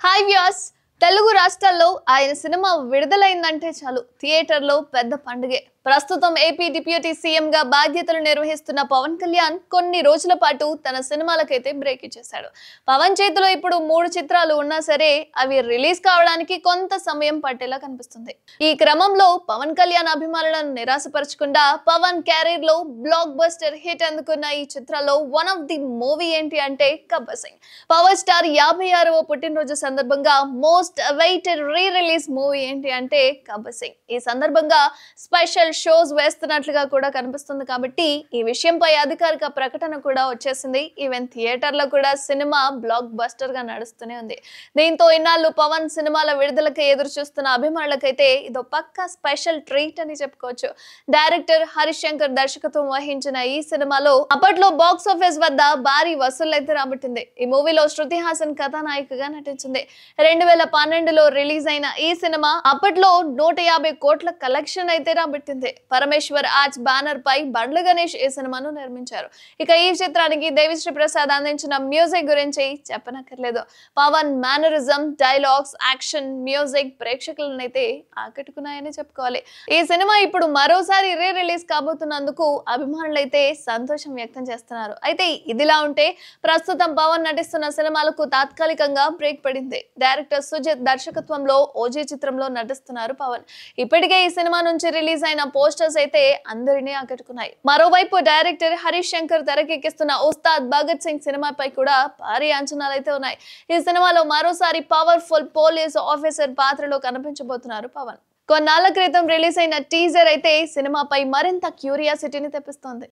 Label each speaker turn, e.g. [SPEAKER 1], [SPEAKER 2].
[SPEAKER 1] Hi viewers. Telugu రాష్ట్రాల్లో ఆయన cinema విడుదలైందంటే చాలు థియేటర్లో పెద్ద పండుగే. ప్రస్తుతం ఏపీ డిప్యూటీ సీఎం గా బాధ్యతలు నిర్వహిస్తున్న పవన్ కళ్యాణ్ కొన్ని రోజుల పాటు తన సినిమాలకైతే బ్రేక్ ఇచ్చేశాడు. పవన్ చేతిలో ఇప్పుడు 3 చిత్రాలు ఉన్నా సరే అవి రిలీజ్ కావడానికి కొంత సమయం పట్టేలా కనిపిస్తుంది. ఈ క్రమంలో పవన్ కళ్యాణ్ అభిమానులను నిరాశపరచకుండా పవన్ కెరీర్ లో బ్లాక్ బస్టర్ హిట్ అందుకున్న ఈ చిత్రాల్లో వన్ ఆఫ్ ది మూవీ ఏంటి అంటే గబ్బర్ సింగ్. పవర్ స్టార్ 56వ పుట్టినరోజు సందర్భంగా most awaited re release movie ఏంటి అంటే గబ్బర్ సింగ్. ఈ సందర్భంగా స్పెషల్ షోస్ వేస్తున్నట్లుగా కూడా కనిపిస్తుంది. కాబట్టి ఈ విషయంపై అధికారిక ప్రకటన కూడా వచ్చేసింది. ఈవెన్ థియేటర్లో కూడా సినిమా బ్లాక్ బస్టర్ గా నడుస్తూనే ఉంది. దీంతో ఇన్నాళ్ళు పవన్ సినిమాల విడుదలకి ఎదురు చూస్తున్న అభిమానులకైతే ఇదో పక్కా స్పెషల్ ట్రీట్ అని చెప్పుకోవచ్చు. డైరెక్టర్ హరీష్ శంకర్ దర్శకత్వం వహించిన ఈ సినిమాలో అప్పట్లో బాక్స్ ఆఫీస్ వద్ద భారీ వసూళ్లైతే రాబట్టింది. ఈ మూవీలో శృతి హాసన్ కథానాయికగా నటించింది. 2012లో రిలీజ్ అయిన ఈ సినిమా అప్పట్లో 150 కోట్ల కలెక్షన్ అయితే రాబట్టింది. పరమేశ్వర్ ఆర్ట్స్ బ్యానర్ పై బండ్ల గణేష్ ఈ సినిమాను నిర్మించారు. ఇక ఈ చిత్రానికి దేవిశ్రీ ప్రసాద్ అందించిన మ్యూజిక్ గురించి చెప్పనక్కర్లేదు. Pawan mannerism, dialogues, action, music ప్రేక్షకులను అయితే ఆకట్టుకున్నాయని చెప్పుకోవాలి. ఈ సినిమా ఇప్పుడు మరోసారి రీ రిలీజ్ కాబోతున్నందుకు అభిమానులైతే సంతోషం వ్యక్తం చేస్తున్నారు. అయితే ఇదిలా ఉంటే ప్రస్తుతం పవన్ నటిస్తున్న సినిమాలకు తాత్కాలికంగా బ్రేక్ పడింది. డైరెక్టర్ సుజిత్ దర్శకత్వంలో ఓజీ చిత్రంలో నటిస్తున్నారు పవన్. ఇప్పటికే ఈ సినిమా నుంచి రిలీజ్ అయిన పోస్టర్స్ అయితే అందరినీ ఆకట్టుకున్నాయి. మరోవైపు డైరెక్టర్ హరీష్ శంకర్ తెరకెక్కిస్తున్న ఉస్తాద్ భగత్ సింగ్ సినిమాపై కూడా భారీ అంచనాలు అయితే ఉన్నాయి. ఈ సినిమాలో మరోసారి పవర్ఫుల్ పోలీస్ ఆఫీసర్ పాత్రలో కనిపించబోతున్నారు పవన్. కొన్నాళ్ల క్రితం రిలీజ్ అయిన టీజర్ అయితే సినిమాపై మరింత క్యూరియాసిటీని తెప్పిస్తోంది.